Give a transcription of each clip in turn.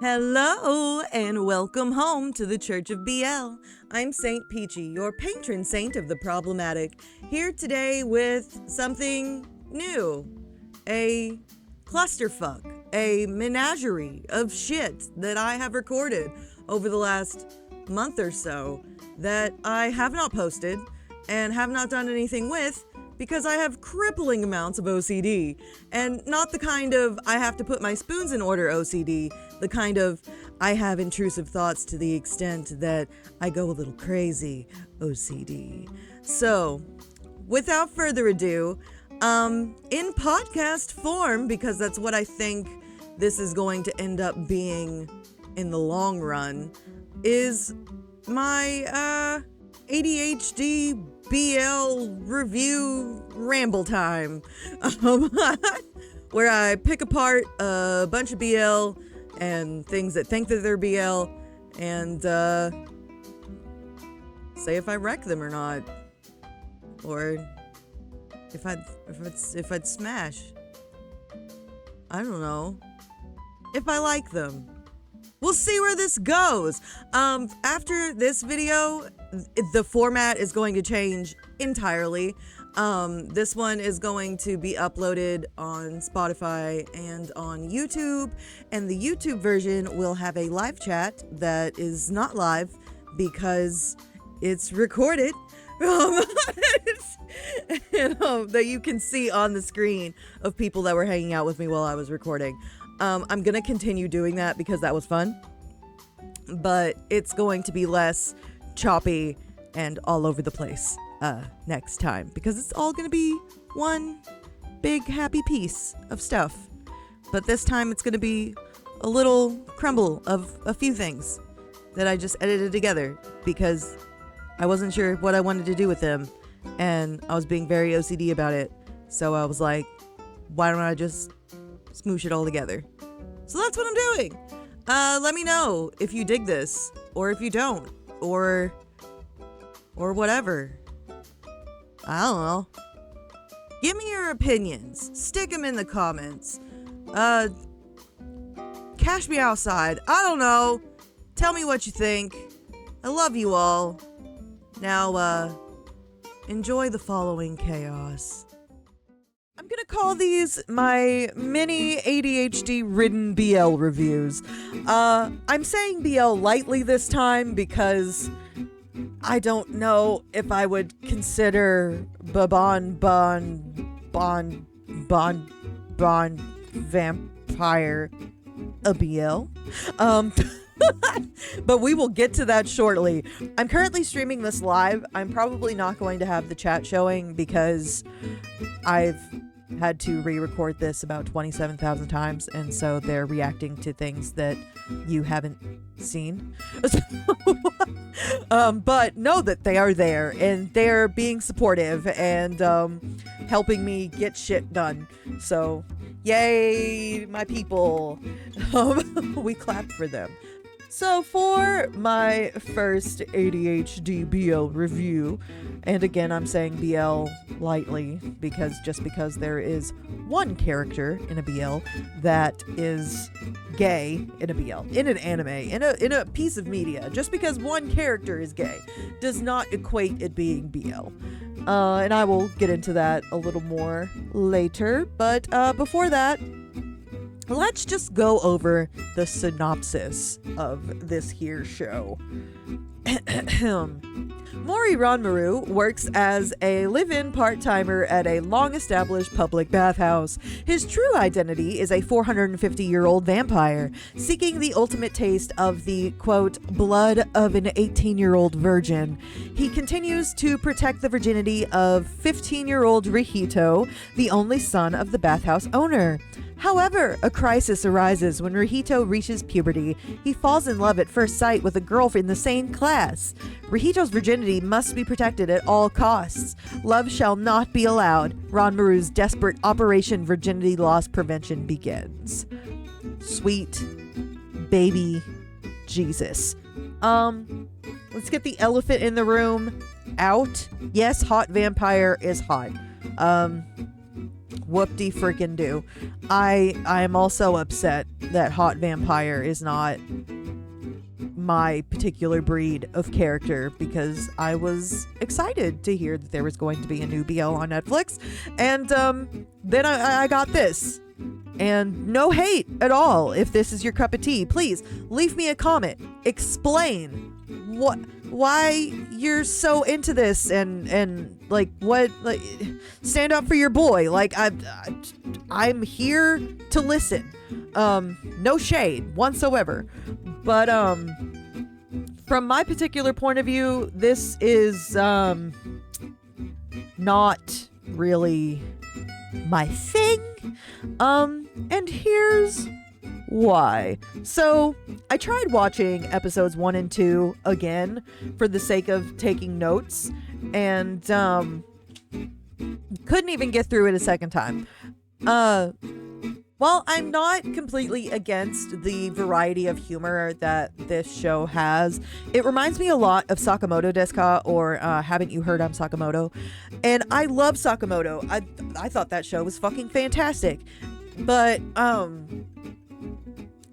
Hello and welcome home to the Church of BL. I'm Saint Peachy, your patron saint of the problematic, here today with something new. A clusterfuck, a menagerie of shit that I have recorded over the last month or so that I have not posted and have not done anything with because I have crippling amounts of OCD, and not the kind of I have to put my spoons in order OCD, the kind of I have intrusive thoughts to the extent that I go a little crazy OCD. So, without further ado, in podcast form, because that's what I think this is going to end up being in the long run, is my ADHD BL review ramble time, where I pick apart a bunch of BL and things that think that they're BL and say if I wreck them or not, or if I'd smash. I don't know. If I like them. We'll see where this goes. After this video, the format is going to change entirely. This one is going to be uploaded on Spotify and on YouTube, and the YouTube version will have a live chat that is not live because it's recorded. That you can see on the screen of people that were hanging out with me while I was recording. I'm gonna continue doing that because that was fun, but it's going to be less choppy and all over the place next time, because it's all gonna be one big happy piece of stuff. But this time it's gonna be a little crumble of a few things that I just edited together because I wasn't sure what I wanted to do with them, and I was being very OCD about it. So I was like, why don't I just smoosh it all together? So that's what I'm doing. Let me know if you dig this, or if you don't, or whatever. I don't know. Give me your opinions. Stick them in the comments. Cash me outside. I don't know. Tell me what you think. I love you all. Now, enjoy the following chaos. I'm gonna call these my mini ADHD-ridden BL reviews. I'm saying BL lightly this time because I don't know if I would consider Bon Vampire a BL. But we will get to that shortly. I'm currently streaming this live. I'm probably not going to have the chat showing because I've had to re-record this about 27,000 times, and so they're reacting to things that you haven't seen. But know that they are there, and they're being supportive and helping me get shit done. So, yay, my people. We clapped for them. So for my first ADHD BL review, and again I'm saying BL lightly because there is one character in a BL that is gay in a BL, in an anime, in a piece of media. Just because one character is gay does not equate it being BL. And I will get into that a little more later, but before that, let's just go over the synopsis of this here show. Mori Ranmaru works as a live-in part-timer at a long-established public bathhouse. His true identity is a 450-year-old vampire, seeking the ultimate taste of the, quote, blood of an 18-year-old virgin. He continues to protect the virginity of 15-year-old Rihito, the only son of the bathhouse owner. However, a crisis arises when Rihito reaches puberty. He falls in love at first sight with a girl in the same class. Rihito's virginity must be protected at all costs. Love shall not be allowed. Ranmaru's desperate Operation Virginity Loss Prevention begins. Sweet baby Jesus. Let's get the elephant in the room out. Yes, hot vampire is hot. Whoop-de freaking do. I am also upset that Hot Vampire is not my particular breed of character, because I was excited to hear that there was going to be a new BL on Netflix, and then I got this. And no hate at all. If this is your cup of tea, please leave me a comment. Explain why you're so into this, and like what, like, stand up for your boy. Like I'm here to listen. No shade whatsoever. But from my particular point of view, this is not really my thing. And here's why. So I tried watching episodes 1 and 2 again for the sake of taking notes, and couldn't even get through it a second time. While I'm not completely against the variety of humor that this show has, it reminds me a lot of Sakamoto Desu Ka, or Haven't You Heard I'm Sakamoto? And I love Sakamoto. I thought that show was fucking fantastic. But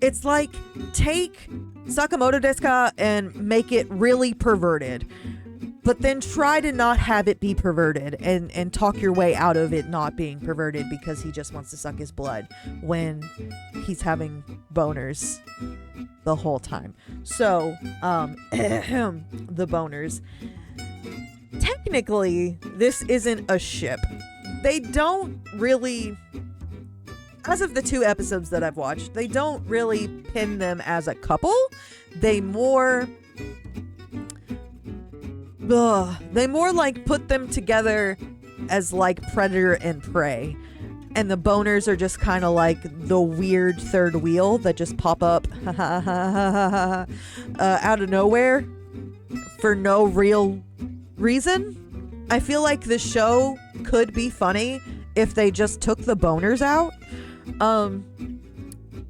it's like, take Sakamoto Desu Ka and make it really perverted, but then try to not have it be perverted, and talk your way out of it not being perverted because he just wants to suck his blood when he's having boners the whole time. So, the boners. Technically, this isn't a ship. They don't really, as of the 2 episodes that I've watched, they don't really pin them as a couple. They more like put them together as like predator and prey, and the boners are just kind of like the weird third wheel that just pop up out of nowhere for no real reason. I feel like the show could be funny if they just took the boners out.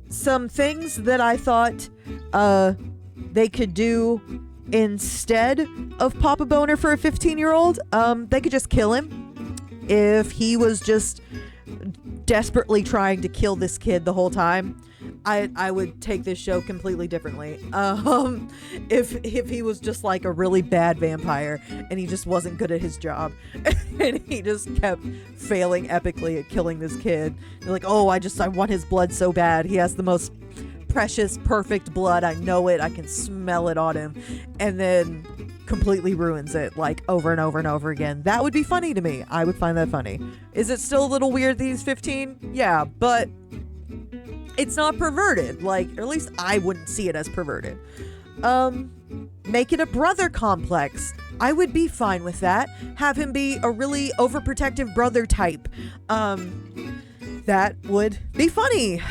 Some things that I thought they could do instead of pop a boner for a 15-year-old, they could just kill him. If he was just desperately trying to kill this kid the whole time, I would take this show completely differently. If he was just like a really bad vampire and he just wasn't good at his job and he just kept failing epically at killing this kid, you're like, oh, I want his blood so bad. He has the most precious, perfect blood. I know it. I can smell it on him. And then completely ruins it, like, over and over and over again. That would be funny to me. I would find that funny. Is it still a little weird that he's 15? Yeah, but it's not perverted. Like, or at least I wouldn't see it as perverted. Make it a brother complex. I would be fine with that. Have him be a really overprotective brother type. That would be funny.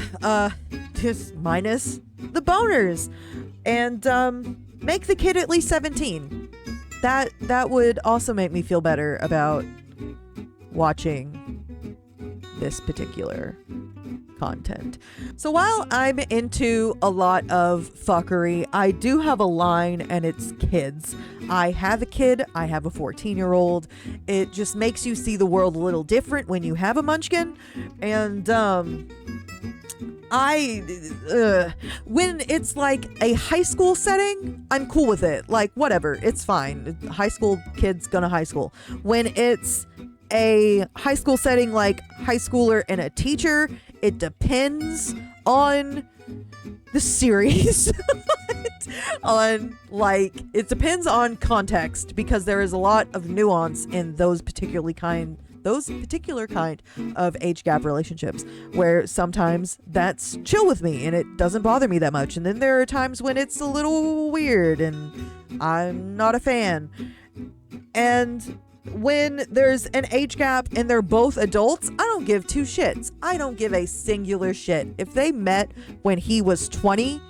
Just minus the boners. And make the kid at least 17. That would also make me feel better about watching this particular content. So while I'm into a lot of fuckery, I do have a line, and it's kids. I have a kid. I have a 14-year-old. It just makes you see the world a little different when you have a munchkin. And when it's like a high school setting, I'm cool with it. Like, whatever, it's fine. High school kids gonna high school. When it's a high school setting, like high schooler and a teacher, it depends on the series. It depends on context, because there is a lot of nuance in those particular kind of age gap relationships, where sometimes that's chill with me and it doesn't bother me that much, and then there are times when it's a little weird and I'm not a fan. And when there's an age gap and they're both adults, I don't give two shits. I don't give a singular shit. If they met when he was 20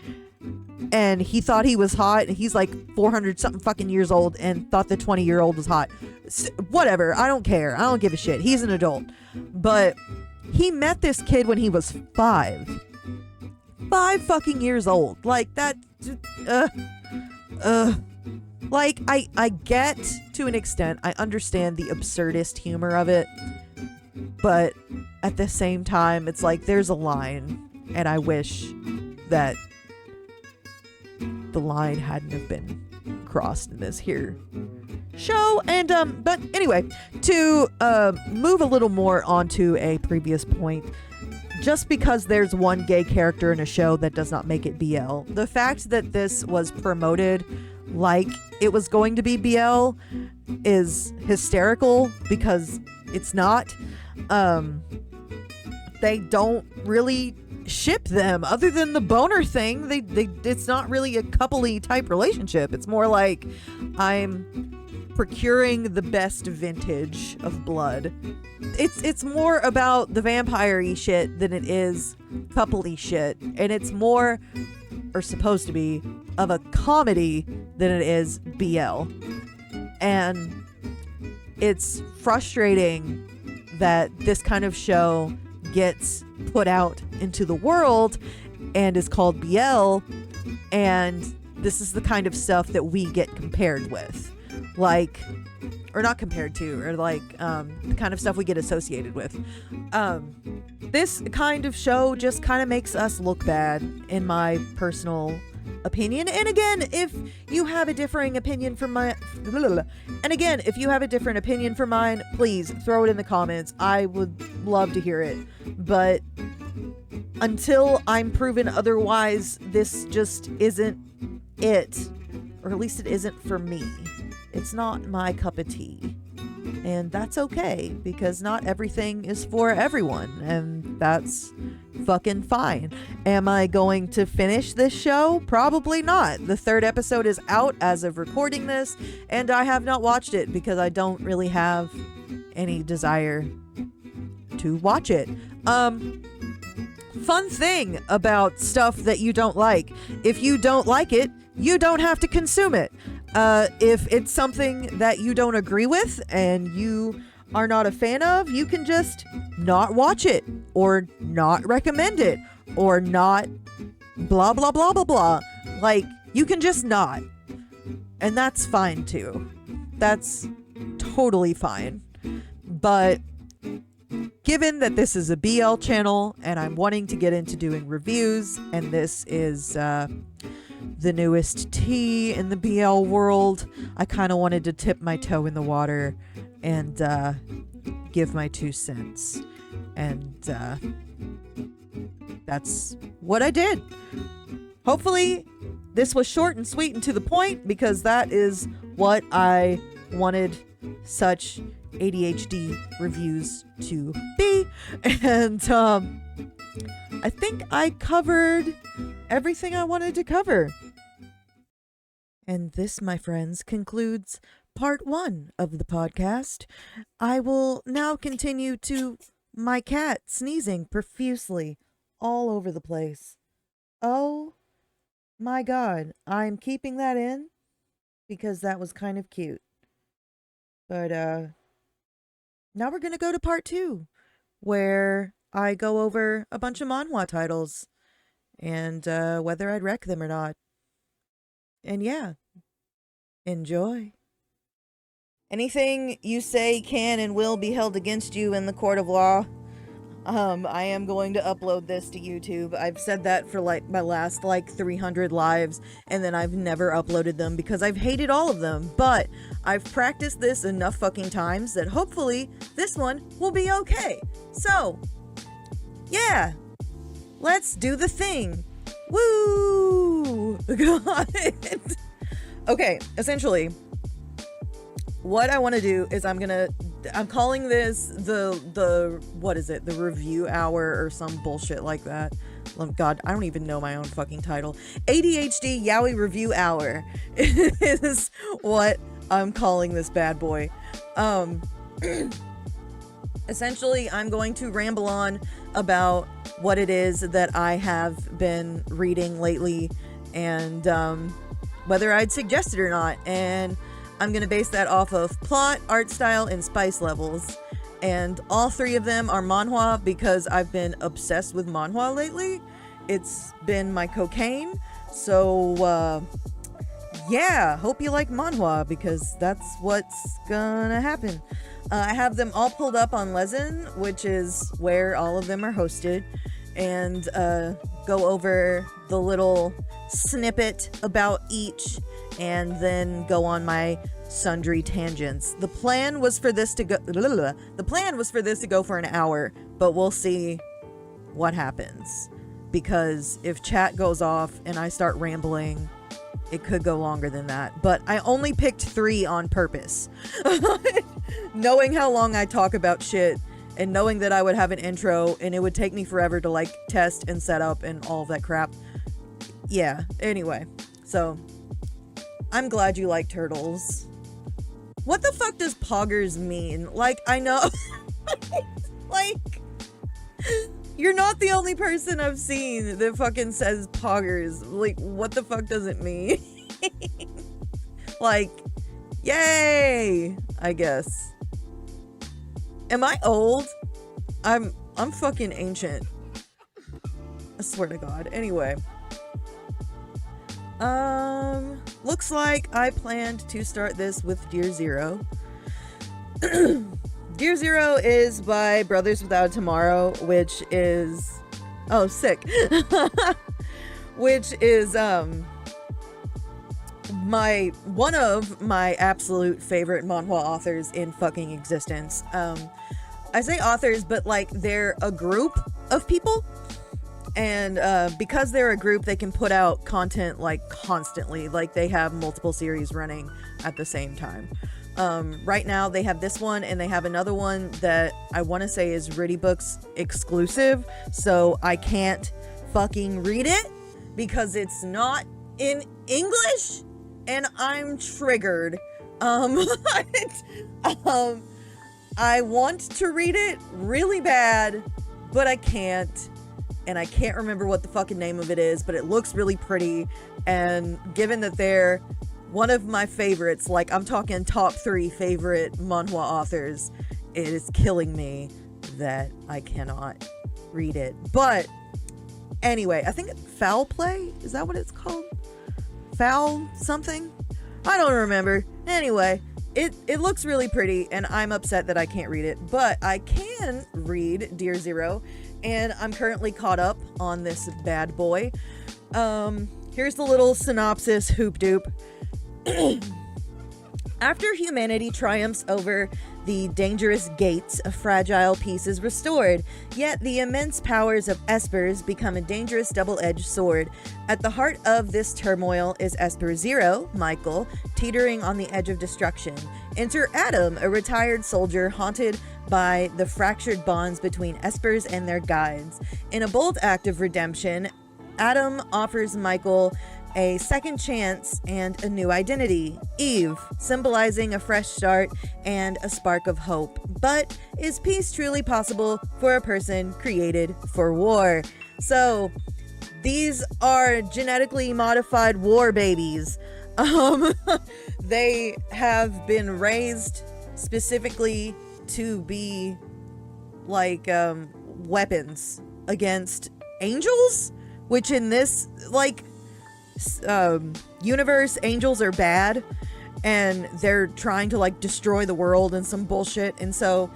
and he thought he was hot, and he's like 400 something fucking years old and thought the 20-year-old was hot, whatever, I don't care. I don't give a shit. He's an adult. But he met this kid when he was 5 fucking years old. Like, that like, I get, to an extent, I understand the absurdist humor of it, but at the same time, it's like there's a line, and I wish that the line hadn't have been crossed in this here show. And but anyway, to move a little more onto a previous point, just because there's one gay character in a show, that does not make it BL. The fact that this was promoted like it was going to be BL is hysterical, because it's not. They don't really ship them, other than the boner thing. They it's not really a coupley type relationship. It's more like I'm procuring the best vintage of blood. It's more about the vampire-y shit than it is coupley shit, and it's more, or supposed to be, of a comedy than it is BL. And it's frustrating that this kind of show gets put out into the world and is called BL, and this is the kind of stuff that we get compared with, like, or not compared to, or like the kind of stuff we get associated with. This kind of show just kind of makes us look bad, in my personal opinion. And again, if you have a differing opinion from mine, please throw it in the comments. I would love to hear it. But until I'm proven otherwise, this just isn't it. Or at least it isn't for me. It's not my cup of tea. And that's okay, because not everything is for everyone, and that's fucking fine. Am I going to finish this show? Probably not. The 3rd episode is out as of recording this, and I have not watched it because I don't really have any desire to watch it. Fun thing about stuff that you don't like: if you don't like it, you don't have to consume it. If it's something that you don't agree with and you are not a fan of, you can just not watch it, or not recommend it, or not blah blah blah blah blah. Like, you can just not, and that's fine too. That's totally fine. But given that this is a BL channel and I'm wanting to get into doing reviews, and this is the newest tea in the BL world, I kind of wanted to tip my toe in the water and give my 2 cents. And that's what I did. Hopefully this was short and sweet and to the point, because that is what I wanted such ADHD reviews to be. And I think I covered everything I wanted to cover. And this, my friends, concludes part 1 of the podcast. I will now continue to my cat sneezing profusely all over the place. Oh my God, I'm keeping that in because that was kind of cute. But now we're gonna go to part 2, where I go over a bunch of manhwa titles and whether I'd rec them or not. And yeah, enjoy. Anything you say can and will be held against you in the court of law. I am going to upload this to YouTube. I've said that for like my last 300 lives, and then I've never uploaded them because I've hated all of them. But I've practiced this enough fucking times that hopefully this one will be okay. So, yeah, let's do the thing. Woo! God. Okay, essentially, what I want to do is I'm calling this the what is it? The review hour or some bullshit like that. Oh God, I don't even know my own fucking title. ADHD Yaoi Review Hour is what I'm calling this bad boy. Essentially, I'm going to ramble on about what it is that I have been reading lately, and whether I'd suggest it or not. And I'm going to base that off of plot, art style, and spice levels. And all 3 of them are manhwa because I've been obsessed with manhwa lately. It's been my cocaine. So, yeah, hope you like manhwa because that's what's gonna happen. I have them all pulled up on Lezen, which is where all of them are hosted, and go over the little snippet about each, and then go on my sundry tangents. The plan was for this to go for an hour, but we'll see what happens, because if chat goes off and I start rambling, it could go longer than that. But I only picked 3 on purpose. Knowing how long I talk about shit, and knowing that I would have an intro and it would take me forever to like test and set up and all of that crap. Yeah, anyway, so I'm glad you like turtles. What the fuck does poggers mean? Like, I know, like, you're not the only person I've seen that fucking says poggers. Like, what the fuck does it mean? Like, yay, I guess. Am I old? I'm fucking ancient. I swear to God. Anyway. Looks like I planned to start this with Dear Zero. Dear Zero is by Brothers Without a Tomorrow, which is... Oh, sick. Which is, one of my absolute favorite manhwa authors in fucking existence. I say authors, but like they're a group of people, and because they're a group, they can put out content like constantly. Like they have multiple series running at the same time. Right now they have this one, and they have another one that I want to say is Riddy Books exclusive, so I can't fucking read it because it's not in English, and I'm triggered. I want to read it really bad, but I can't, and I can't remember what the fucking name of it is, but it looks really pretty, and given that they're one of my favorites, like I'm talking top 3 favorite manhwa authors, it is killing me that I cannot read it. But anyway, I think Foul Play, is that what it's called? Foul something? I don't remember. Anyway, it looks really pretty, and I'm upset that I can't read it, but I can read Dear Zero, and I'm currently caught up on this bad boy. Here's the little synopsis, hoop doop. After humanity triumphs over the dangerous gates, a fragile peace is restored, yet the immense powers of espers become a dangerous double-edged sword. At the heart of this turmoil is Esper Zero, Michael, teetering on the edge of destruction. Enter Adam, a retired soldier haunted by the fractured bonds between espers and their guides. In a bold act of redemption, Adam offers Michael a second chance and a new identity, Eve, symbolizing a fresh start and a spark of hope. But is peace truly possible for a person created for war? So, these are genetically modified war babies. They have been raised specifically to be like weapons against angels, which in this like universe, angels are bad, and they're trying to like destroy the world and some bullshit, and so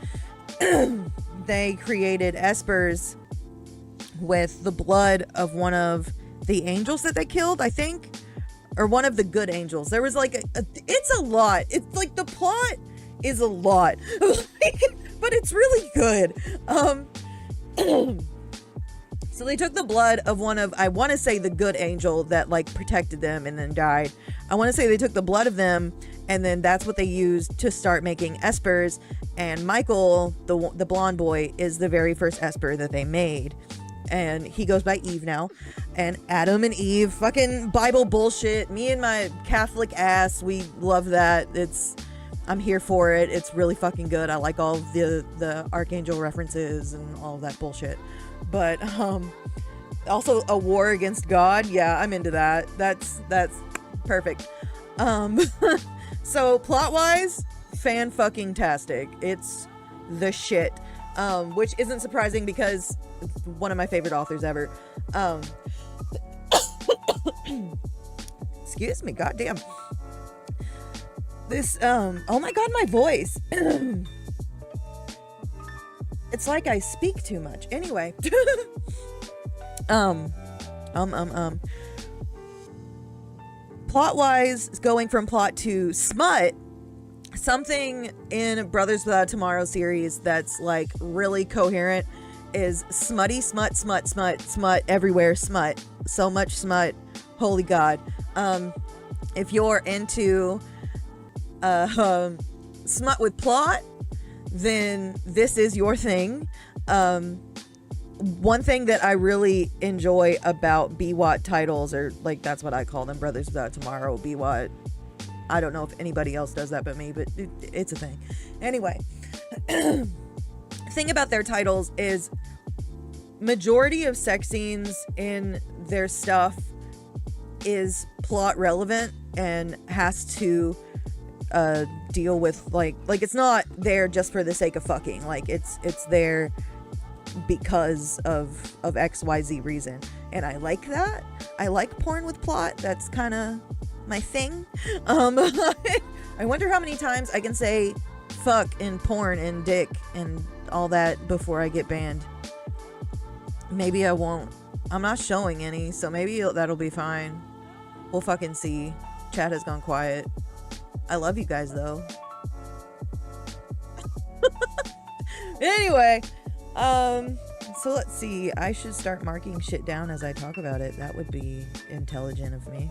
they created espers with the blood of one of the angels that they killed, I think, or one of the good angels. There was like it's a lot. It's like the plot is a lot, but it's really good. So they took the blood of one of, I want to say the good angel that like protected them and then died. I want to say they took the blood of them, and then that's what they used to start making espers. And Michael, the blonde boy, is the very first esper that they made. And he goes by Eve now. And Adam and Eve, fucking Bible bullshit. Me and my Catholic ass, we love that. I'm here for it. It's really fucking good. I like all the archangel references and all of that bullshit. But also a war against God. Yeah, I'm into that. That's perfect. So plot wise, fan fucking tastic. It's the shit. Which isn't surprising because it's one of my favorite authors ever. Excuse me, goddamn. This oh my god, my voice. It's like I speak too much. Anyway. Plot wise, going from plot to smut, something in Brothers Without Tomorrow series that's like really coherent is smutty smut everywhere smut. So much smut. Holy God. If you're into smut with plot, then this is your thing. One thing that I really enjoy about BWAT titles, or like that's what I call them, Brothers Without Tomorrow, BWAT. I don't know if anybody else does that but me, but it's a thing. Anyway, thing about their titles is majority of sex scenes in their stuff is plot relevant and has to deal with like it's not there just for the sake of fucking. Like it's there because of XYZ reason, and I like that. I like porn with plot. That's kind of my thing. I wonder how many times I can say fuck and porn and dick and all that before I get banned. Maybe I won't. I'm not showing any, so maybe that'll be fine. We'll fucking see. Chat has gone quiet. I love you guys though. Anyway, so let's see. I should start marking shit down as I talk about it. That would be intelligent of me.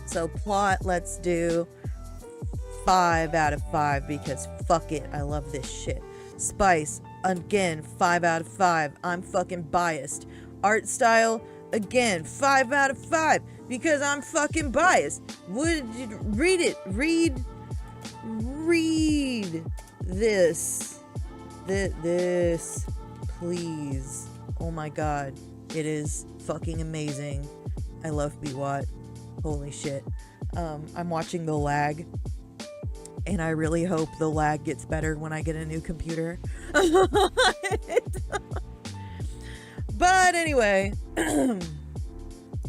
So plot, let's do 5 out of 5 because fuck it. I love this shit. Spice, again, 5 out of 5. I'm fucking biased. Art style, again, 5 out of 5 because I'm fucking biased. Read it. Read this. This, please. Oh my God. It is fucking amazing. I love BWAT. Holy shit. I'm watching the lag, and I really hope the lag gets better when I get a new computer. But anyway,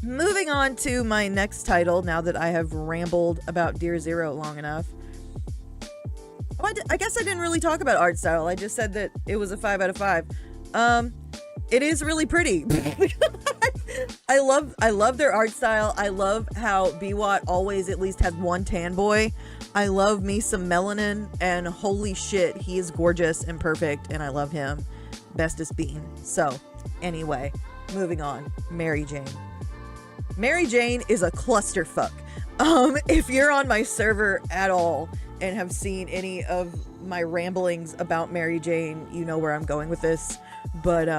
moving on to my next title now that I have rambled about Dear Zero long enough. I guess I didn't really talk about art style. I just said that it was a 5 out of 5. It is really pretty. I love their art style. I love how BWAT always at least had one tan boy. I love me some melanin, and holy shit, he is gorgeous and perfect, and I love him. Bestest bean. So, anyway, moving on. Mary Jane. Mary Jane is a clusterfuck. If you're on my server at all and have seen any of my ramblings about Mary Jane, you know where I'm going with this. But,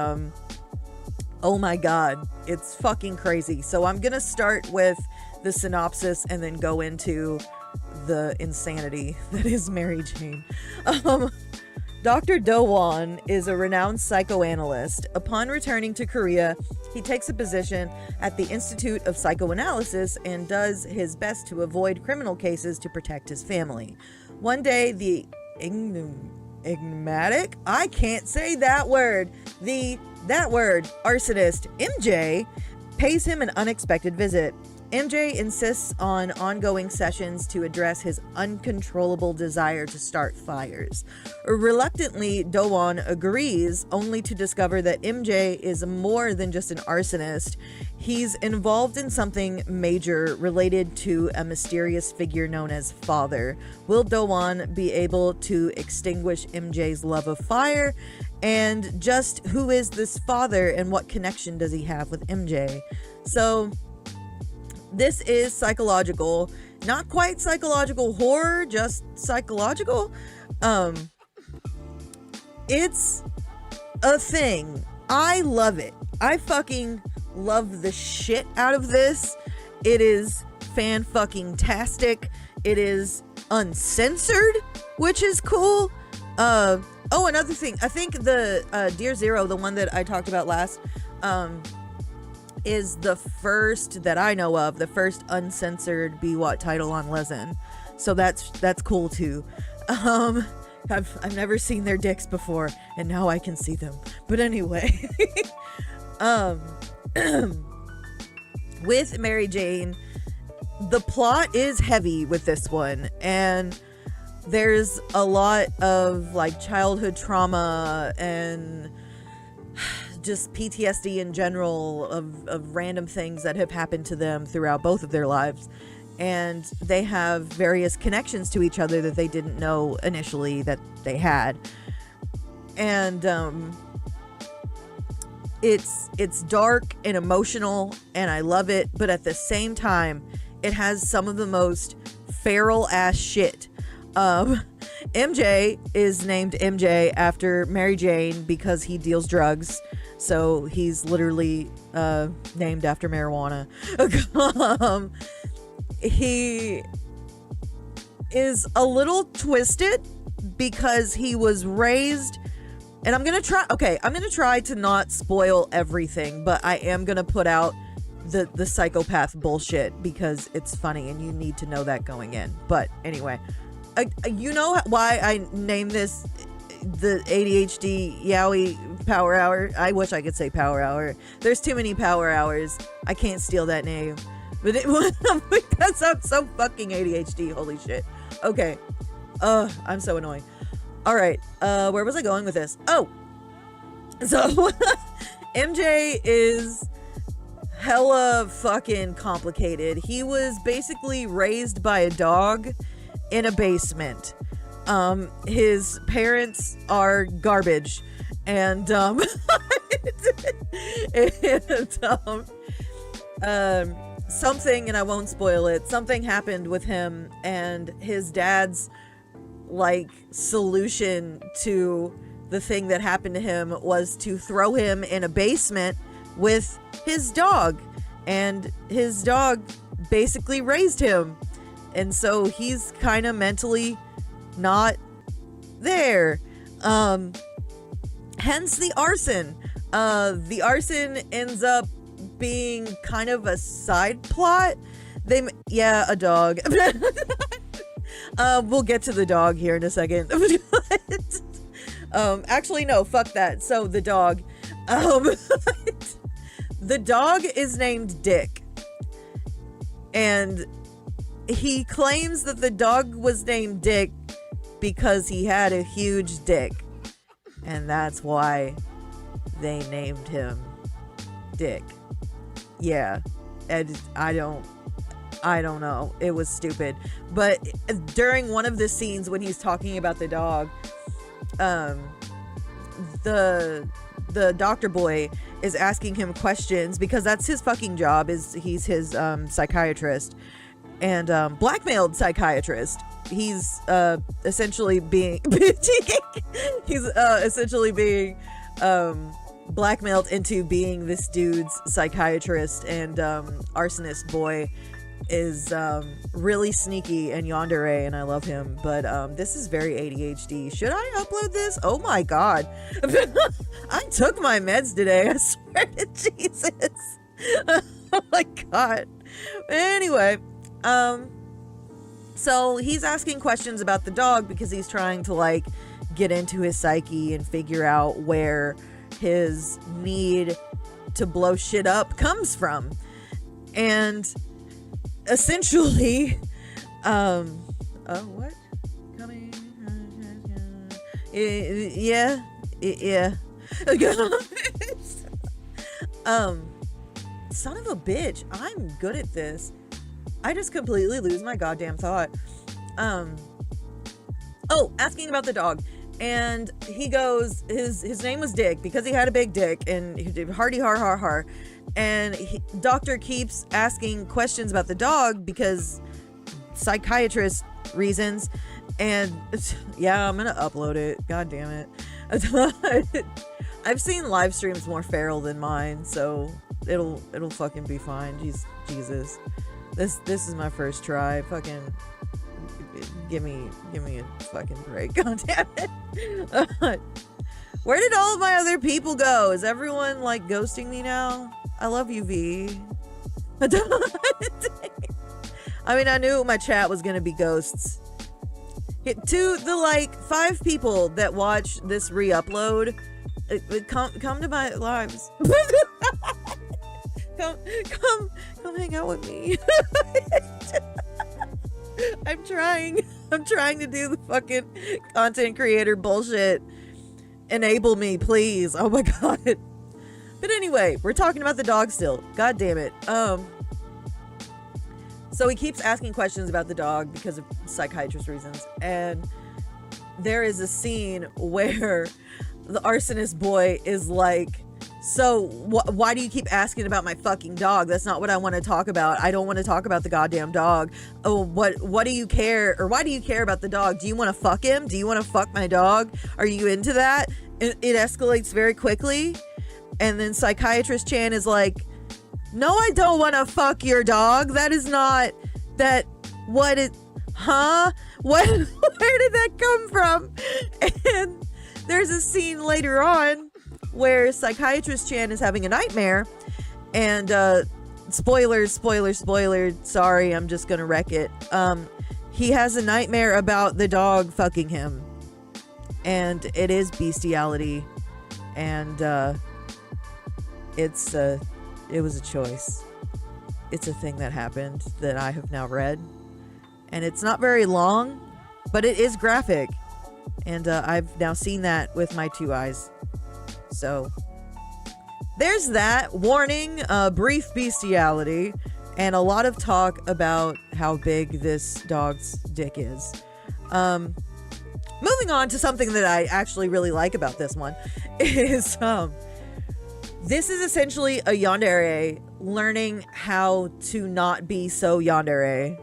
oh my God, it's fucking crazy. So I'm gonna start with the synopsis and then go into the insanity that is Mary Jane. Dr. Do-won is a renowned psychoanalyst. Upon returning to Korea, he takes a position at the Institute of Psychoanalysis and does his best to avoid criminal cases to protect his family. One day, the enigmatic, I can't say that word, arsonist MJ pays him an unexpected visit. MJ insists on ongoing sessions to address his uncontrollable desire to start fires. Reluctantly, Do-won agrees, only to discover that MJ is more than just an arsonist. He's involved in something major related to a mysterious figure known as Father. Will Do-won be able to extinguish MJ's love of fire? And just who is this father and what connection does he have with MJ? So this is psychological, not quite psychological horror, just psychological. It's a thing. I love it. I fucking love the shit out of this. It is fan-fucking-tastic. It is uncensored, which is cool. Oh, another thing. I think the Dear Zero, the one that I talked about last, is the first that I know of, the first uncensored BWAT title on Lezen. So that's cool too. I've never seen their dicks before, and now I can see them. But anyway, with Mary Jane, the plot is heavy with this one, and there's a lot of like childhood trauma and just PTSD in general of random things that have happened to them throughout both of their lives. And they have various connections to each other that they didn't know initially that they had. And it's dark and emotional, and I love it, but at the same time, it has some of the most feral ass shit. MJ is named MJ after Mary Jane because he deals drugs. So he's literally named after marijuana. He is a little twisted because he was raised, and I'm gonna try to not spoil everything, but I am gonna put out the psychopath bullshit because it's funny and you need to know that going in. But anyway, you know why I named this the ADHD Yaoi Power Hour? I wish I could say Power Hour. There's too many Power Hours. I can't steal that name. But because I'm so fucking ADHD. Holy shit. Okay. I'm so annoying. All right. Where was I going with this? Oh. So MJ is hella fucking complicated. He was basically raised by a dog in a basement. His parents are garbage. And something, and I won't spoil it, something happened with him, and his dad's like solution to the thing that happened to him was to throw him in a basement with his dog, and his dog basically raised him, and so he's kind of mentally not there. Hence the arson. The arson ends up being kind of a side plot. A dog. We'll get to the dog here in a second. Actually, no, fuck that. So the dog, the dog is named Dick, and he claims that the dog was named Dick because he had a huge dick, and that's why they named him Dick. Yeah, and I don't know. It was stupid. But during one of the scenes when he's talking about the dog, the doctor boy is asking him questions because that's his fucking job. He's his psychiatrist, and blackmailed psychiatrist. He's essentially being blackmailed into being this dude's psychiatrist, and arsonist boy is really sneaky and yandere, and I love him, but this is very ADHD. Should I upload this? Oh my god. I took my meds today, I swear to Jesus. Oh my god. Anyway, so he's asking questions about the dog because he's trying to like get into his psyche and figure out where his need to blow shit up comes from. And essentially, what? Coming? Yeah. Son of a bitch, I'm good at this. I just completely lose my goddamn thought. Asking about the dog. And he goes, his name was Dick because he had a big dick, and he did hardy har har har. And doctor keeps asking questions about the dog because psychiatrist reasons. And yeah, I'm gonna upload it. God damn it. I've seen live streams more feral than mine, so it'll fucking be fine. Jesus. This is my first try. Fucking give me a fucking break. God damn it. Where did all of my other people go? Is everyone like ghosting me now? I love you, V. I mean, I knew my chat was gonna be ghosts. To the like 5 people that watch this re-upload, come to my lives. come hang out with me. I'm trying. I'm trying to do the fucking content creator bullshit. Enable me, please. Oh my god. But anyway, we're talking about the dog still. God damn it. So he keeps asking questions about the dog because of psychiatrist reasons. And there is a scene where the arsonist boy is like, so why do you keep asking about my fucking dog? That's not what I want to talk about. I don't want to talk about the goddamn dog. Oh, what do you care? Or why do you care about the dog? Do you want to fuck him? Do you want to fuck my dog? Are you into that? It escalates very quickly. And then psychiatrist Chan is like, no, I don't want to fuck your dog. That is not that. What it, huh? What, where did that come from? And there's a scene later on where psychiatrist Chan is having a nightmare, and spoilers, sorry, I'm just gonna wreck it. He has a nightmare about the dog fucking him, and it is bestiality, and it was a choice. It's a thing that happened that I have now read, and it's not very long, but it is graphic, and I've now seen that with my 2 eyes. So there's that warning, brief bestiality, and a lot of talk about how big this dog's dick is. Moving on to something that I actually really like about this one is this is essentially a yandere learning how to not be so yandere.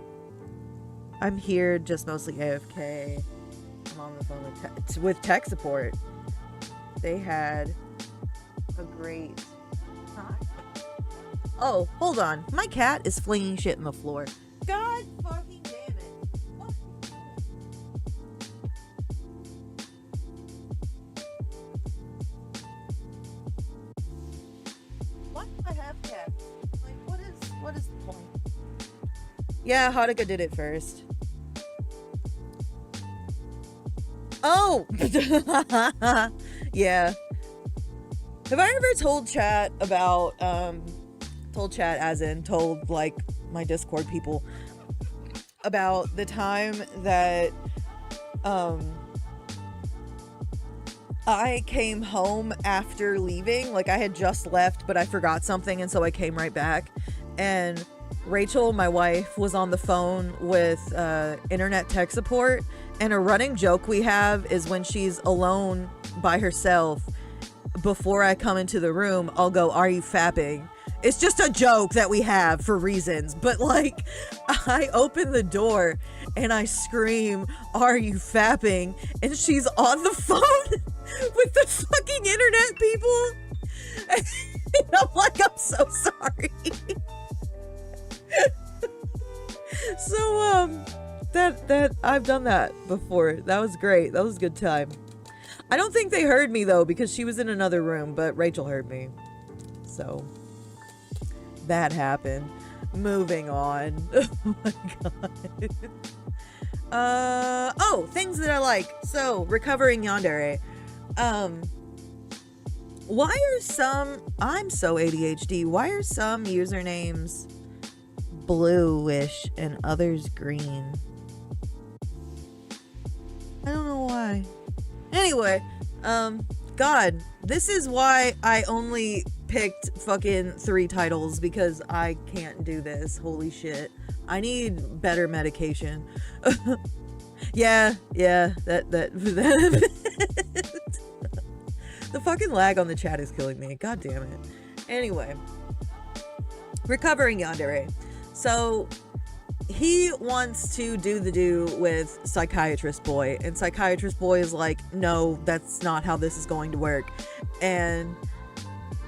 I'm here just mostly AFK. I'm on the phone with tech support. They had a great time. Oh, hold on. My cat is flinging shit in the floor. God fucking damn it. Why do I have cats? Like, what is the point? Yeah, Hanukkah did it first. Oh! Yeah. Have I ever told chat about, told like my Discord people about the time that, I came home after leaving? Like, I had just left, but I forgot something, and so I came right back. And Rachel, my wife, was on the phone with internet tech support, and a running joke we have is when she's alone by herself, before I come into the room, I'll go, "Are you fapping?" It's just a joke that we have for reasons, but like, I open the door and I scream, "Are you fapping?" And she's on the phone with the fucking internet people. And I'm like, I'm so sorry. So that I've done that before. That was great. That was a good time. I don't think they heard me though, because she was in another room, but Rachel heard me. So that happened. Moving on. Oh my god. Oh, things that I like. So, recovering yandere. Why are some, I'm so ADHD, why are some usernames bluish and others green? I don't know why. Anyway, God, this is why I only picked fucking 3 titles, because I can't do this. Holy shit. I need better medication. yeah, that the fucking lag on the chat is killing me. God damn it. Anyway, recovering yandere. So he wants to do the do with psychiatrist boy, and psychiatrist boy is like, no, that's not how this is going to work. And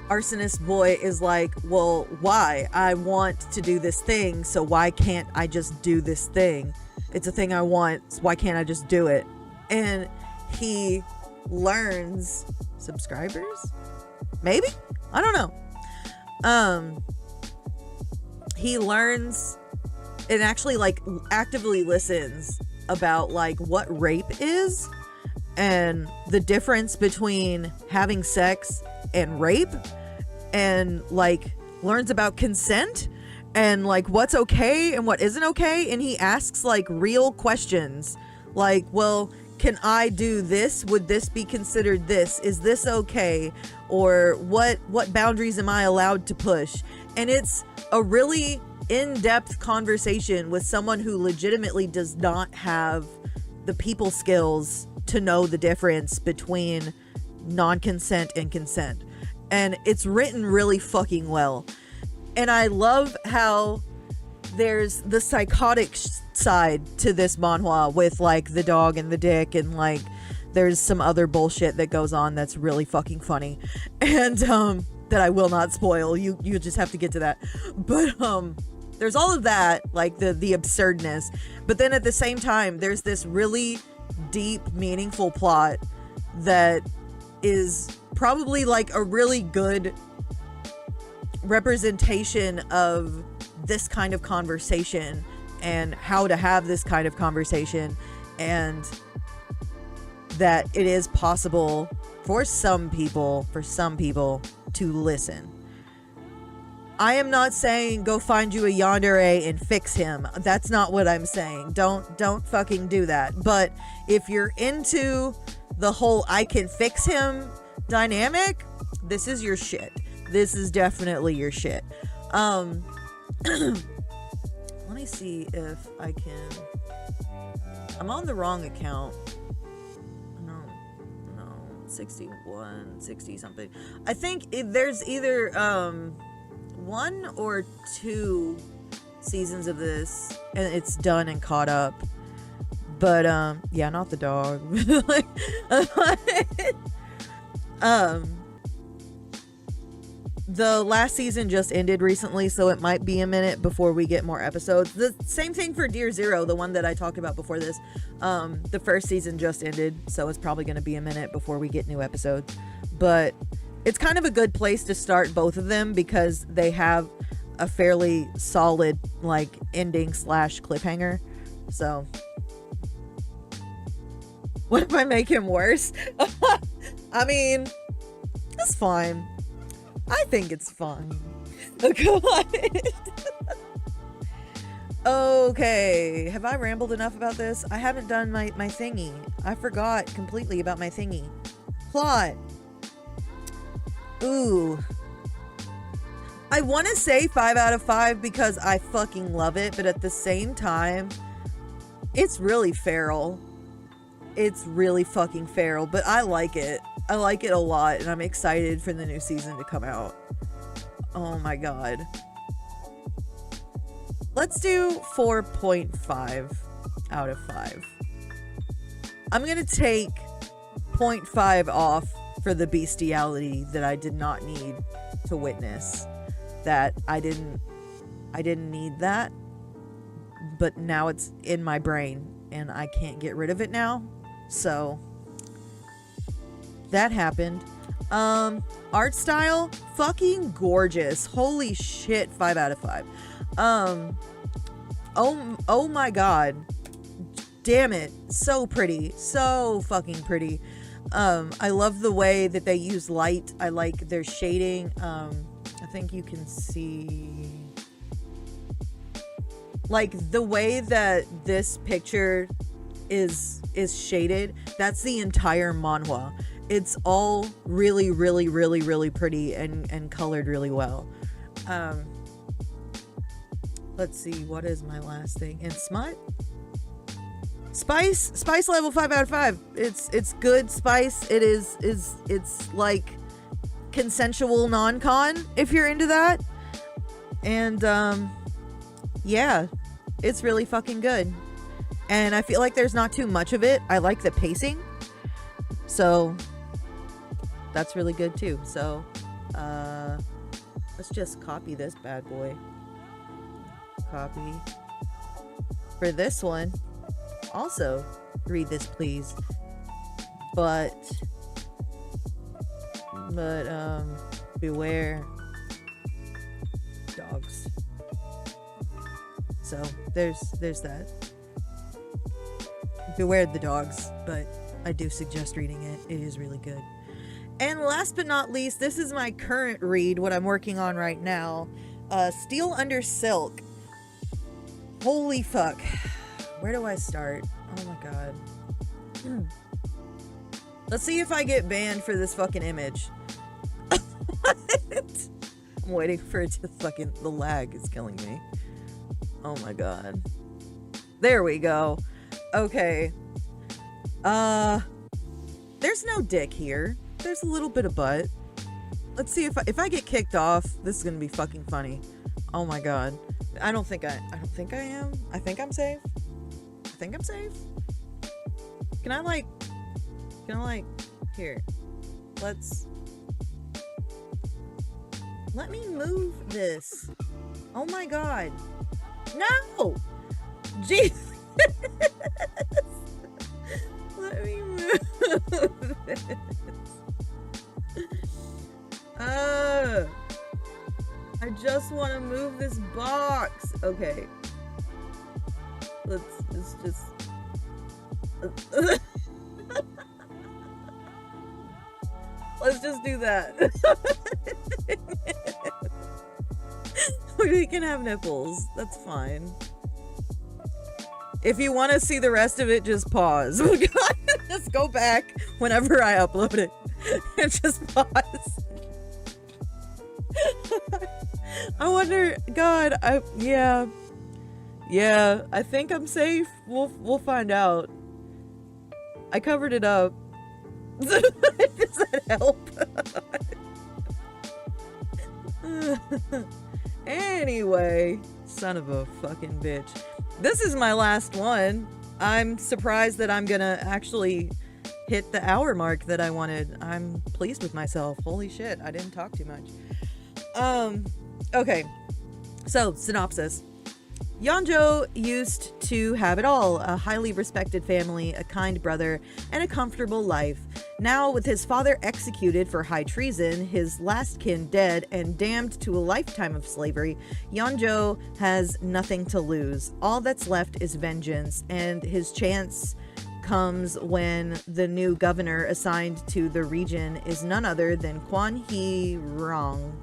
arsonist boy is like, well, why? I want to do this thing, so why can't I just do this thing? It's a thing I want, so why can't I just do it? And he learns subscribers? Maybe? I don't know. He learns and actually like actively listens about like what rape is and the difference between having sex and rape, and like learns about consent and like what's okay and what isn't okay. And he asks like real questions, Like, well, can I do this? Would this be considered this? Is this okay? Or what boundaries am I allowed to push? And it's a really in-depth conversation with someone who legitimately does not have the people skills to know the difference between non-consent and consent. And it's written really fucking well. And I love how there's the psychotic side to this manhwa with like the dog and the dick, and like there's some other bullshit that goes on that's really fucking funny, and that I will not spoil. You just have to get to that. But there's all of that, like the absurdness, but then at the same time there's this really deep, meaningful plot that is probably like a really good representation of this kind of conversation and how to have this kind of conversation, and that it is possible for some people to listen. I am not saying go find you a yandere and fix him. That's not what I'm saying. Don't fucking do that. But if you're into the whole I can fix him dynamic, this is your shit. This is definitely your shit. Let me see if I can. I'm on the wrong account. No, 61, 60 something. I think there's either 1 or 2 seasons of this, and it's done and caught up. But yeah, not the dog. The last season just ended recently, so it might be a minute before we get more episodes. The same thing for Dear Zero, the one that I talked about before this. The first season just ended, so it's probably going to be a minute before we get new episodes. But it's kind of a good place to start both of them because they have a fairly solid like ending / cliffhanger. So what if I make him worse? I mean, it's fine. I think it's fine. Okay, have I rambled enough about this? I haven't done my thingy. I forgot completely about my thingy. Plot. Ooh. I want to say 5 out of 5 because I fucking love it, but at the same time, it's really feral. It's really fucking feral, but I like it. I like it a lot, and I'm excited for the new season to come out. Oh my god. Let's do 4.5 out of 5. I'm gonna take 0.5 off for the bestiality that I did not need to witness. That I didn't need that, but now it's in my brain, and I can't get rid of it now. So that happened. Art style, fucking gorgeous. Holy shit, 5 out of 5. Oh my god. Damn it. So pretty. So fucking pretty. I love the way that they use light. I like their shading. I think you can see like the way that this picture is shaded. That's the entire manhwa. It's all really, really, really, really pretty and colored really well. Let's see, what is my last thing? And smut? Spice level 5 out of 5. It's good spice. It's like consensual non-con if you're into that. And yeah, it's really fucking good. And I feel like there's not too much of it. I like the pacing. So that's really good too. So let's just copy this bad boy. Copy. For this one, also read this please. But beware dogs. So there's that. Beware the dogs, but I do suggest reading it. It is really good. And last but not least, this is my current read, what I'm working on right now. Steel Under Silk. Holy fuck. Where do I start? Oh my god. Let's see if I get banned for this fucking image. I'm waiting for it to fucking... The lag is killing me. Oh my god. There we go. Okay. There's no dick here. There's a little bit of butt. Let's see if I get kicked off. This is gonna be fucking funny. Oh my god. I don't think I am. I think I'm safe. I think I'm safe. Can I like here. Let me move this. Oh my god. No! Jeez. Let me move this. I just want to move this box. Okay. Let's just let's just do that. We can have nipples. That's fine. If you want to see the rest of it, just pause. Just go back whenever I upload it and just pause. I wonder, God, yeah, I think I'm safe. We'll find out. I covered it up. Does that help? Anyway, son of a fucking bitch. This is my last one. I'm surprised that I'm gonna actually hit the hour mark that I wanted. I'm pleased with myself. Holy shit, I didn't talk too much. Okay. So, synopsis. Yeonjo used to have it all, a highly respected family, a kind brother, and a comfortable life. Now, with his father executed for high treason, his last kin dead, and damned to a lifetime of slavery, Yeonjo has nothing to lose. All that's left is vengeance, and his chance comes when the new governor assigned to the region is none other than Kwon Hee-rong.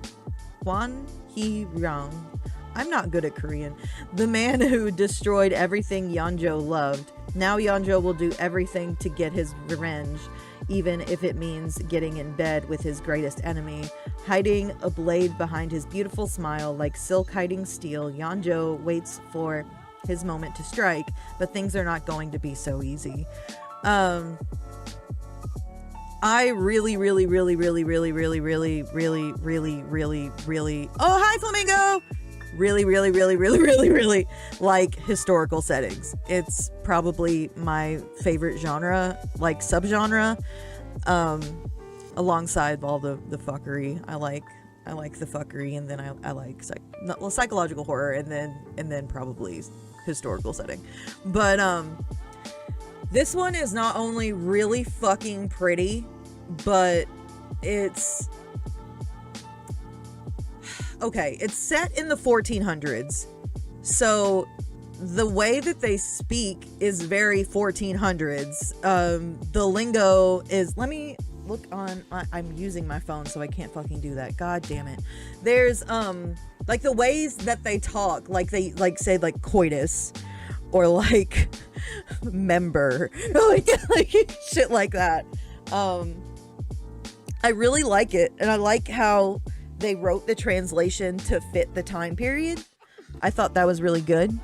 Kwon Hee-rong. I'm not good at Korean. The man who destroyed everything Yeonjo loved. Now Yeonjo will do everything to get his revenge, even if it means getting in bed with his greatest enemy. Hiding a blade behind his beautiful smile like silk hiding steel, Yeonjo waits for his moment to strike, but things are not going to be so easy. I really oh, hi Flamingo! Really like historical settings. It's probably my favorite genre, like subgenre, alongside all the fuckery. I like the fuckery, and then I like psychological horror, and then probably historical setting. But this one is not only really fucking pretty, but it's okay, it's set in the 1400s, so the way that they speak is very 1400s. The lingo is, let me look on, I'm using my phone so I can't fucking do that, god damn it. There's like the ways that they talk, like they like say like coitus or like member, like shit like that. I really like it, and I like how they wrote the translation to fit the time period. I thought that was really good.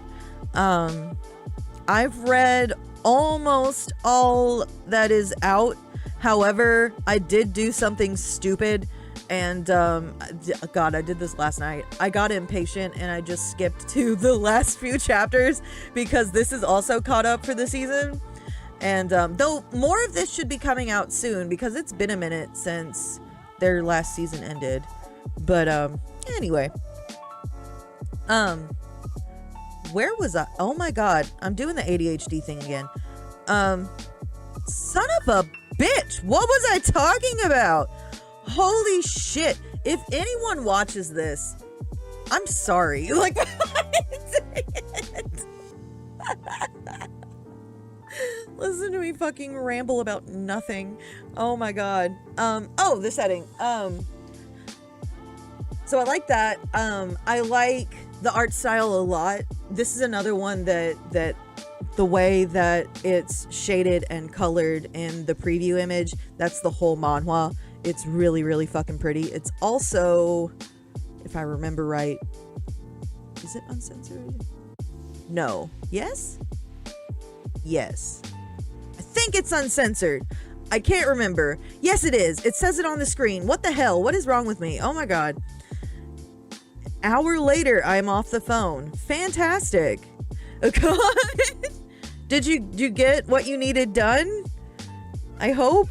I've read almost all that is out. However, I did do something stupid, and God, I did this last night. I got impatient and I just skipped to the last few chapters because this is also caught up for the season. And though more of this should be coming out soon because it's been a minute since their last season ended. But anyway, where was I? Oh my god, I'm doing the ADHD thing again. Son of a bitch, what was I talking about? Holy shit, if anyone watches this, I'm sorry. Like, listen to me fucking ramble about nothing. Oh my god. Oh, the setting. So I like that. I like the art style a lot. This is another one that the way that it's shaded and colored in the preview image, that's the whole manhwa. It's really, really fucking pretty. It's also, if I remember right, is it uncensored? No. Yes? Yes. I think it's uncensored. I can't remember. Yes, it is. It says it on the screen. What the hell? What is wrong with me? Oh my god. Hour later, I'm off the phone. Fantastic. Did you get what you needed done? I hope.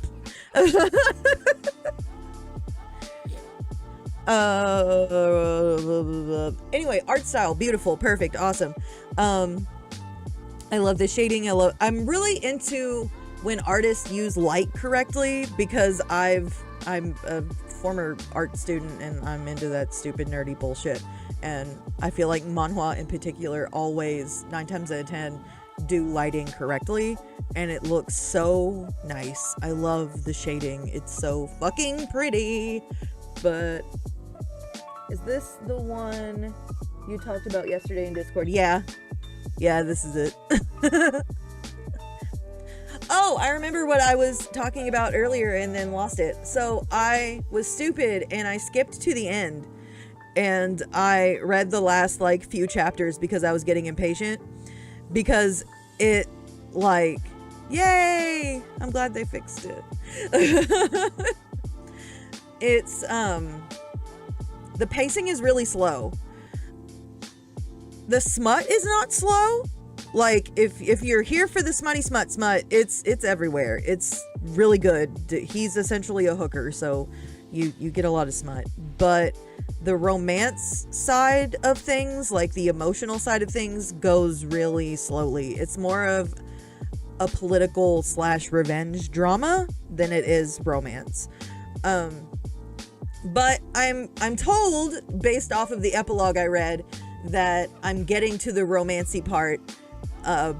Anyway, art style, beautiful, perfect, awesome. I love the shading. I'm really into when artists use light correctly, because I'm a former art student and I'm into that stupid nerdy bullshit, and I feel like manhwa in particular always 9 times out of 10 do lighting correctly, and it looks so nice. I love the shading. It's so fucking pretty. But is this the one you talked about yesterday in Discord? Yeah, this is it. Oh, I remember what I was talking about earlier and then lost it. So I was stupid and I skipped to the end, and I read the last like few chapters because I was getting impatient, because it, like, yay, I'm glad they fixed it. It's the pacing is really slow. The smut is not slow. Like, if you're here for the smut, it's everywhere. It's really good. He's essentially a hooker, so you get a lot of smut. But the romance side of things, like the emotional side of things, goes really slowly. It's more of a political / revenge drama than it is romance. But I'm told, based off of the epilogue I read, that I'm getting to the romancy part,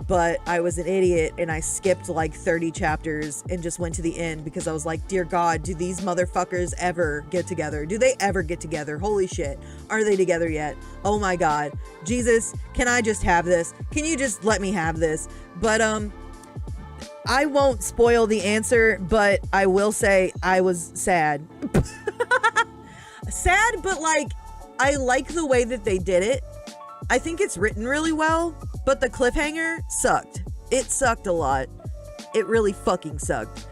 but I was an idiot and I skipped like 30 chapters and just went to the end because I was like, dear God, do these motherfuckers ever get together? Do they ever get together? Holy shit. Are they together yet? Oh my God. Jesus, can I just have this? Can you just let me have this? But, I won't spoil the answer, but I will say I was sad. Sad, but like, I like the way that they did it. I think it's written really well, but the cliffhanger sucked. It sucked a lot. It really fucking sucked.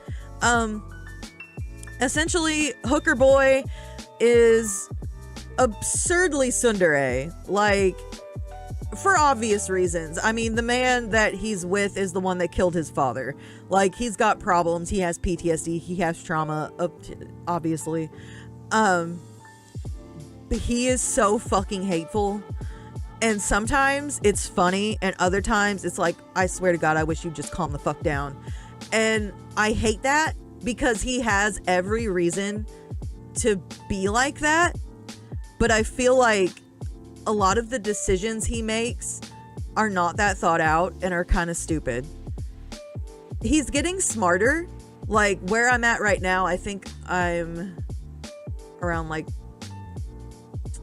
Essentially, Hooker Boy is absurdly tsundere. Like, for obvious reasons. I mean, the man that he's with is the one that killed his father. Like, he's got problems. He has PTSD. He has trauma, obviously. But he is so fucking hateful. And sometimes it's funny, and other times it's like, I swear to God, I wish you'd just calm the fuck down. And I hate that because he has every reason to be like that. But I feel like a lot of the decisions he makes are not that thought out and are kind of stupid. He's getting smarter. Like, where I'm at right now, I think I'm around like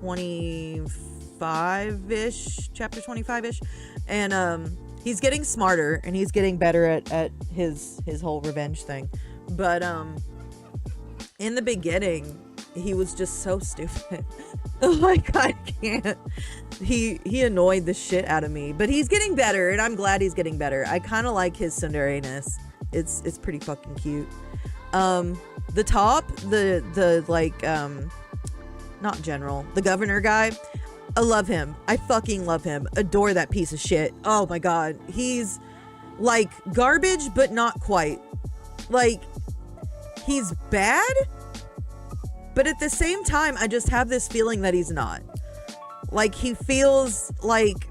25-ish, chapter 25-ish. And he's getting smarter and he's getting better at his whole revenge thing. But in the beginning, he was just so stupid. Like, I can't. He annoyed the shit out of me. But he's getting better, and I'm glad he's getting better. I kind of like his tsundere-ness. It's pretty fucking cute. The top, the like, not general, the governor guy, I love him. I fucking love him. Adore that piece of shit. Oh my God. He's like garbage, but not quite. Like, he's bad, but at the same time, I just have this feeling that he's not. Like, he feels like,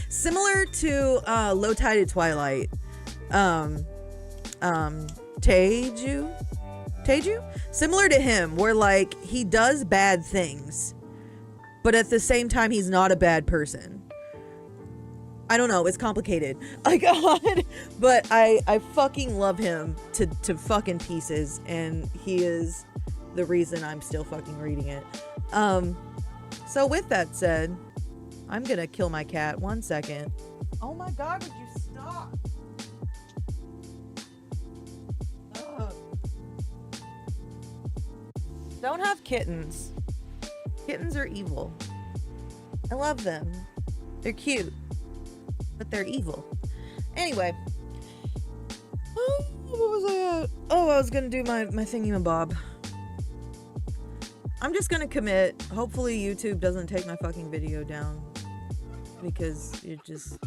similar to Low Tide at Twilight. Teju? Similar to him, where like, he does bad things, but at the same time, he's not a bad person. I don't know, it's complicated. Like, but I fucking love him to fucking pieces, and he is the reason I'm still fucking reading it. So with that said, I'm gonna kill my cat. 1 second. Oh my god, would you stop? Ugh. Don't have kittens. Kittens are evil. I love them. They're cute. But they're evil. Anyway. What was I at? Oh, I was gonna do my thingy-mabob. I'm just gonna commit. Hopefully YouTube doesn't take my fucking video down. Because you're just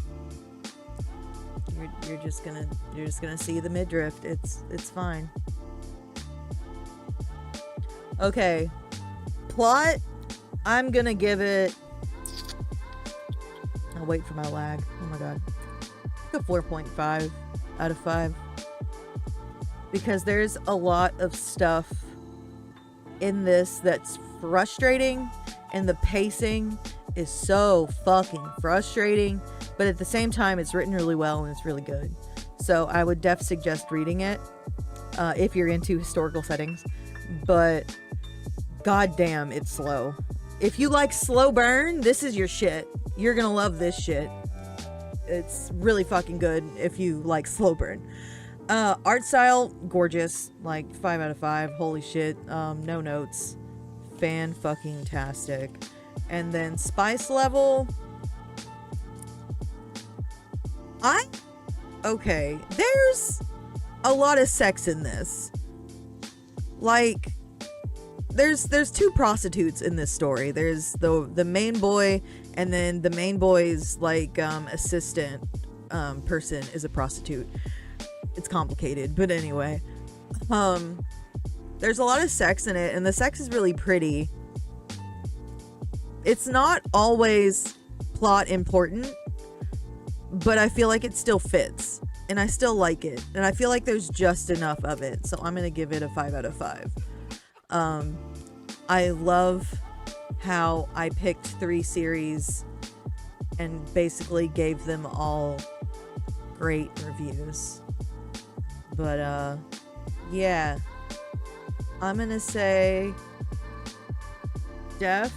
gonna see the midriff. It's fine. Okay. Plot, I'm gonna give it, I'll wait for my lag. Oh my god. A 4.5 out of 5. Because there's a lot of stuff in this that's frustrating, and the pacing is so fucking frustrating, but at the same time it's written really well and it's really good. So I would suggest reading it if you're into historical settings, but goddamn, it's slow. If you like slow burn, this is your shit. You're gonna love this shit. It's really fucking good if you like slow burn. Art style, gorgeous, like 5 out of 5. Holy shit. No notes. Fan-fucking-tastic. And then spice level. Okay, there's a lot of sex in this. Like, there's 2 prostitutes in this story. There's the main boy, and then the main boy's like assistant person is a prostitute. It's complicated, but anyway. There's a lot of sex in it, and the sex is really pretty. It's not always plot important, but I feel like it still fits, and I still like it, and I feel like there's just enough of it, so I'm gonna give it a 5 out of 5. I love how I picked 3 series and basically gave them all great reviews. But yeah, I'm gonna say, Def,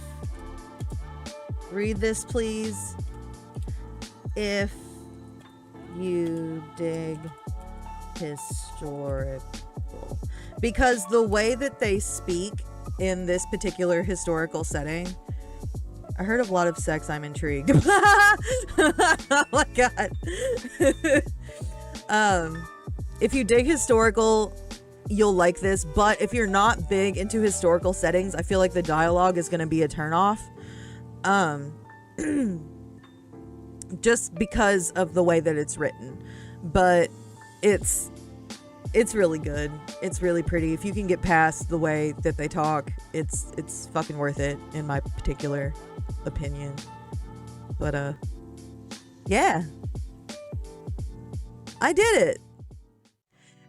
read this please if you dig historical, because the way that they speak in this particular historical setting, I heard of a lot of sex. I'm intrigued. Oh my god. If you dig historical, you'll like this, but if you're not big into historical settings, I feel like the dialogue is going to be a turnoff. Just because of the way that it's written. But it's really good. It's really pretty. If you can get past the way that they talk, it's fucking worth it, in my particular opinion. But yeah, I did it.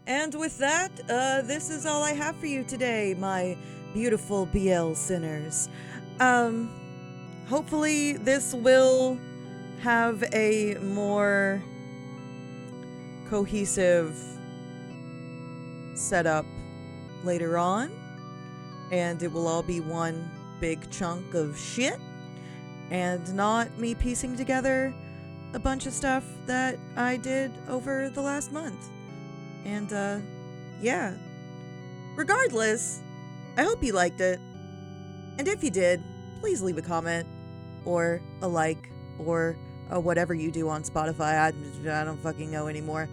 And with that, this is all I have for you today, my beautiful BL sinners. Hopefully this will have a more cohesive setup later on, and it will all be one big chunk of shit, and not me piecing together a bunch of stuff that I did over the last month. And yeah, regardless, I hope you liked it, and if you did, please leave a comment or a like or whatever you do on Spotify. I don't fucking know anymore.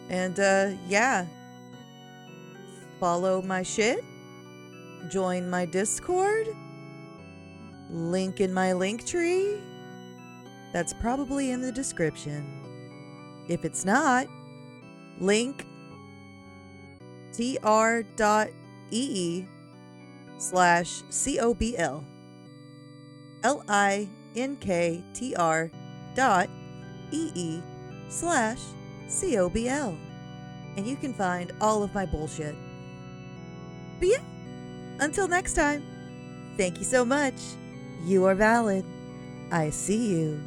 And yeah, follow my shit, join my Discord, link in my Linktree. That's probably in the description. If it's not, linktr.ee/cobl. linktr.ee/cobl. And you can find all of my bullshit. But yeah, until next time, thank you so much. You are valid. I see you.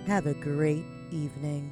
Have a great evening.